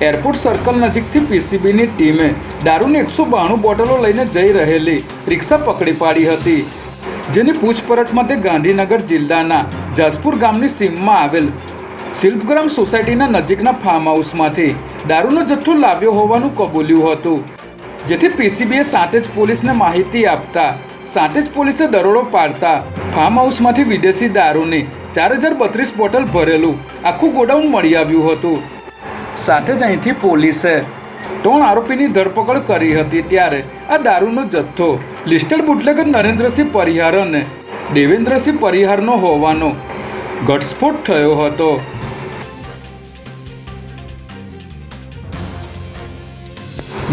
Airport circle નજીકથી પીસીબીની ટીમે દારૂની 192 બોટલો લઈને જઈ રહેલી રિક્ષા પકડી પાડી હતી, જેની પૂછપરછ માટે ગાંધીનગર જિલ્લાના જાસપુર ગામની સીમમાં આવેલ શિલ્પગ્રામ સોસાયટીના નજીકના ફાર્મ હાઉસમાંથી દારૂનો જથ્થો લાવ્યો હોવાનું કબૂલ્યું હતું, જેથી પીસીબીએ સાંતેજ પોલીસને માહિતી આપતા સાંતેજ પોલીસે દરોડો પાડતા ફાર્મ હાઉસમાંથી વિદેશી દારૂની 4032 બોટલ ભરેલું આખું ગોડાઉન મળી આવ્યું હતું। સાથે જ અહીંથી પોલીસે 3 આરોપીની ધરપકડ કરી હતી। ત્યારે આ દારૂનો જથ્થો લિસ્ટેડ બુટલેગર નરેન્દ્રસિંહ પરિહાર અને દેવેન્દ્રસિંહ પરિહારનો હોવાનો ઘટસ્ફોટ થયો હતો।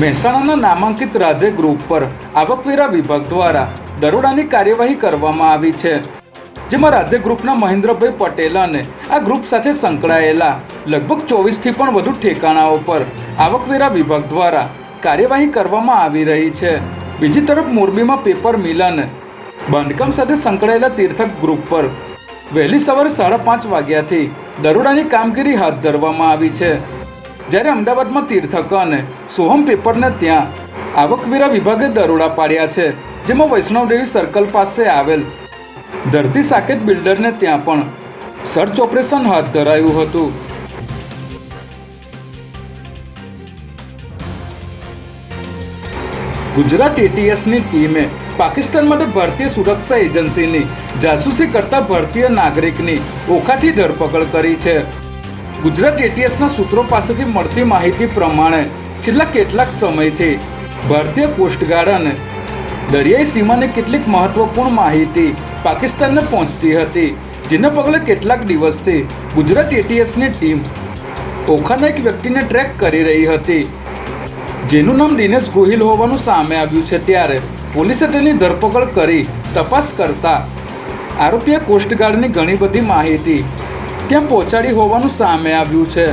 મહેસાણાના નામાંકિત રાધે ગ્રુપ પર આવકવેરા વિભાગ દ્વારા દરોડાની કાર્યવાહી કરવામાં આવી છે, જેમાં રાધે ગ્રુપના મહેન્દ્રભાઈ પટેલ અને આ ગ્રુપ સાથે સંકળાયેલા લગભગ 24થી પણ વધુ ઠેકાણાઓ પર આવકવેરા વિભાગ દ્વારા કાર્યવાહી કરવામાં આવી રહી છે। બીજી તરફ મોરબીમાં પેપર મિલ અને બાંધકામ સાથે સંકળાયેલા તીર્થક ગ્રુપ પર વહેલી સવારે 5:30 વાગ્યાથી દરોડાની કામગીરી હાથ ધરવામાં આવી છે, જ્યારે અમદાવાદમાં તીર્થક અને સોહમ પેપરને ત્યાં આવકવેરા વિભાગે દરોડા પાડ્યા છે, જેમાં વૈષ્ણવદેવી સર્કલ પાસે આવેલ ધરતી સાકેત બિલ્ડરને ત્યાં પણ સર્ચ ઓપરેશન હાથ ધરાયું હતું। ગુજરાત એટીએસની ટીમે પાકિસ્તાન માટે ભારતીય સુરક્ષા એજન્સીની જાસૂસી કરતા ભારતીય નાગરિકની ઓખાથી ધરપકડ કરી છે। ગુજરાત એટીએસના સૂત્રો પાસેથી મળતી માહિતી પ્રમાણે છેલ્લા કેટલાક સમયથી ભારતીય કોસ્ટગાર્ડ અને દરિયાઈ સીમાની કેટલીક મહત્વપૂર્ણ માહિતી પાકિસ્તાનને પહોંચતી હતી, જેને પગલે કેટલાક દિવસથી ગુજરાત એટીએસની ટીમ ઓખાના એક વ્યક્તિને ટ્રેક કરી રહી હતી, જેનું નામ દિનેશ ગોહિલ હોવાનું સામે આવ્યું છે। ત્યારે પોલીસે તેની ધરપકડ કરી તપાસ કરતા આરોપીએ કોસ્ટગાર્ડની ઘણી બધી માહિતી ત્યાં પહોંચાડી હોવાનું સામે આવ્યું છે।